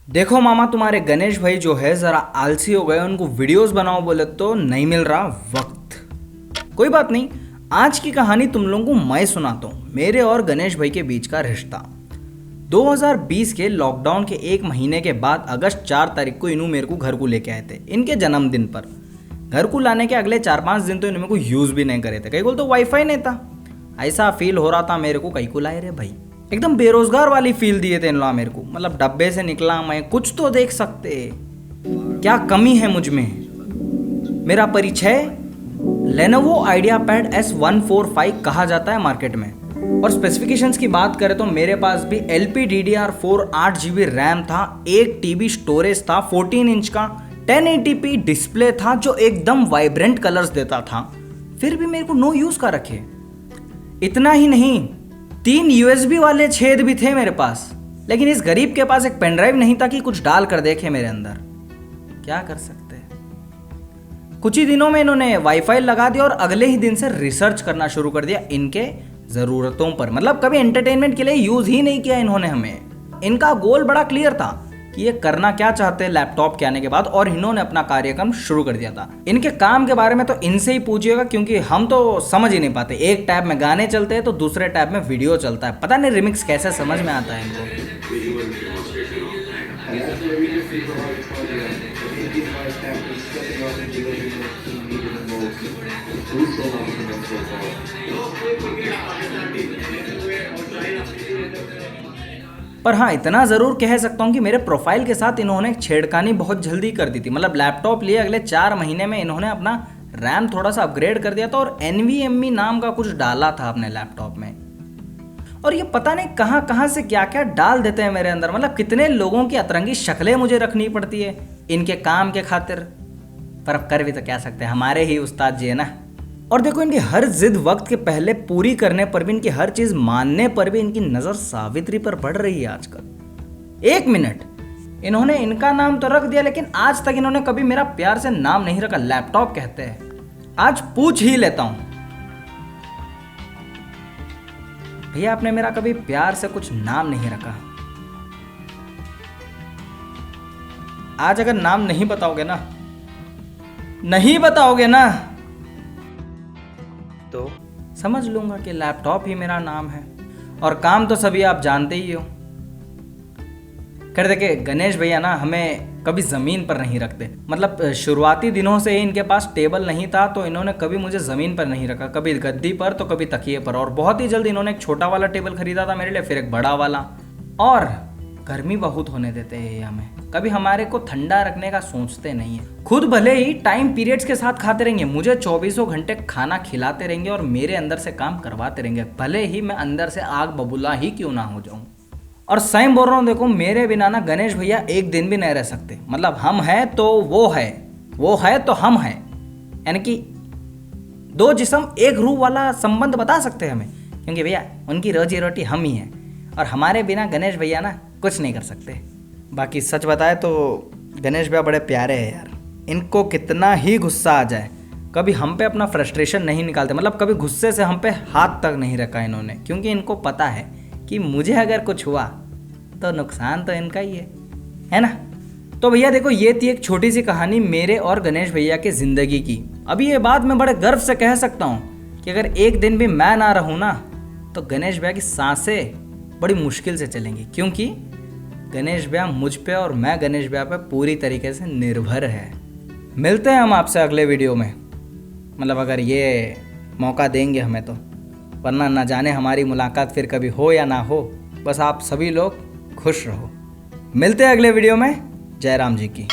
देखो मामा, तुम्हारे गणेश भाई जो है जरा आलसी हो गए। उनको वीडियोस बनाओ बोले तो नहीं मिल रहा वक्त। कोई बात नहीं, आज की कहानी तुम लोगों को मैं सुनाता हूँ, मेरे और गणेश भाई के बीच का रिश्ता। 2020 के लॉकडाउन के एक महीने के बाद अगस्त 4 तारीख को इन्हों मेरे को घर को लेके आए थे, इनके जन्मदिन पर। घर को लाने के अगले 4-5 दिन तो इन्होंने मेरे को यूज़ भी नहीं करे थे, कहीं बोल तो वाईफाई नहीं था। ऐसा फील हो रहा था मेरे को, कहीं को लाए रे भाई, एकदम बेरोजगार वाली फील दिए थे इन लोग मेरे को। मतलब डब्बे से निकला मैं, कुछ तो देख सकते, क्या कमी है मुझ में। मेरा परिचय लेनोवो आइडियापैड S145 कहा जाता है मार्केट में। और स्पेसिफिकेशंस की बात करें तो मेरे पास भी LPDDR4 8GB रैम था, 1 TB स्टोरेज था, 14 इंच का 1080p डिस्प्ले था जो एकदम वाइब्रेंट कलर्स देता था। फिर भी मेरे को नो यूज का रखे। इतना ही नहीं, 3 USB वाले छेद भी थे मेरे पास, लेकिन इस गरीब के पास एक पेनड्राइव नहीं था कि कुछ डाल कर देखे मेरे अंदर। क्या कर सकते हैं। कुछ ही दिनों में इन्होंने वाईफाई लगा दिया और अगले ही दिन से रिसर्च करना शुरू कर दिया इनके ज़रूरतों पर। मतलब कभी एंटरटेनमेंट के लिए यूज़ ही नहीं किया इन्होंने हमें। इनका गोल बड़ा क्लियर था कि ये करना क्या चाहते हैं लैपटॉप के आने के बाद, और इन्होंने अपना कार्यक्रम शुरू कर दिया था। इनके काम के बारे में तो इनसे ही पूछिएगा, क्योंकि हम तो समझ ही नहीं पाते। एक टैब में गाने चलते हैं तो दूसरे टैब में वीडियो चलता है, पता नहीं रिमिक्स कैसे समझ में आता है इनको। पर हाँ, इतना ज़रूर कह सकता हूँ कि मेरे प्रोफाइल के साथ इन्होंने छेड़खानी बहुत जल्दी कर दी थी। मतलब लैपटॉप लिए अगले 4 महीने में इन्होंने अपना रैम थोड़ा सा अपग्रेड कर दिया था और NVMe नाम का कुछ डाला था अपने लैपटॉप में। और ये पता नहीं कहाँ कहाँ से क्या क्या डाल देते हैं मेरे अंदर। मतलब कितने लोगों की अतरंगी शक्लें मुझे रखनी पड़ती है इनके काम के खातिर। पर अब कर भी तो क्या सकते हैं, हमारे ही उस्ताद जी है ना। और देखो, इनकी हर जिद वक्त के पहले पूरी करने पर भी, इनकी हर चीज मानने पर भी इनकी नजर सावित्री पर पड़ रही है आजकल। 1 मिनट, इन्होंने इनका नाम तो रख दिया, लेकिन आज तक इन्होंने कभी मेरा प्यार से नाम नहीं रखा। लैपटॉप कहते हैं। आज पूछ ही लेता हूं, भैया आपने मेरा कभी प्यार से कुछ नाम नहीं रखा। आज अगर नाम नहीं बताओगे ना, तो समझ लूंगा कि लैपटॉप ही मेरा नाम है। और काम तो सभी आप जानते ही हो। कर देखे गणेश भैया ना हमें कभी ज़मीन पर नहीं रखते। मतलब शुरुआती दिनों से ही इनके पास टेबल नहीं था, तो इन्होंने कभी मुझे ज़मीन पर नहीं रखा। कभी गद्दी पर तो कभी तकिए पर। और बहुत ही जल्द इन्होंने एक छोटा वाला टेबल खरीदा था मेरे लिए, फिर एक बड़ा वाला। और गर्मी बहुत होने देते हैं हमें, कभी हमारे को ठंडा रखने का सोचते नहीं है। खुद भले ही टाइम पीरियड्स के साथ खाते रहेंगे, मुझे 24 घंटे खाना खिलाते रहेंगे और मेरे अंदर से काम करवाते रहेंगे, भले ही मैं अंदर से आग बबूला ही क्यों ना हो जाऊं। और सही बोल रहा हूँ, देखो मेरे बिना ना गणेश भैया एक दिन भी नहीं रह सकते। मतलब हम हैं तो वो है, वो है तो हम हैं, यानी कि 2 जिस्म एक रूह वाला संबंध बता सकते हैं हमें। क्योंकि भैया उनकी रोजी रोटी हम ही हैं, और हमारे बिना गणेश भैया ना कुछ नहीं कर सकते। बाकी सच बताए तो गणेश भैया बड़े प्यारे हैं यार। इनको कितना ही गुस्सा आ जाए, कभी हम पे अपना फ्रस्ट्रेशन नहीं निकालते। मतलब कभी गुस्से से हम पे हाथ तक नहीं रखा इन्होंने, क्योंकि इनको पता है कि मुझे अगर कुछ हुआ तो नुकसान तो इनका ही है ना। तो भैया देखो, ये थी एक छोटी सी कहानी मेरे और गणेश भैया की ज़िंदगी की। अभी ये बात मैं बड़े गर्व से कह सकता हूँ कि अगर एक दिन भी मैं ना रहूँ ना, तो गणेश भैया की सांसें बड़ी मुश्किल से चलेंगी, क्योंकि गणेश भैया मुझ पे और मैं गणेश भैया पे पूरी तरीके से निर्भर है। मिलते हैं हम आपसे अगले वीडियो में, मतलब अगर ये मौका देंगे हमें तो, वरना ना जाने हमारी मुलाकात फिर कभी हो या ना हो। बस आप सभी लोग खुश रहो। मिलते हैं अगले वीडियो में। जय राम जी की।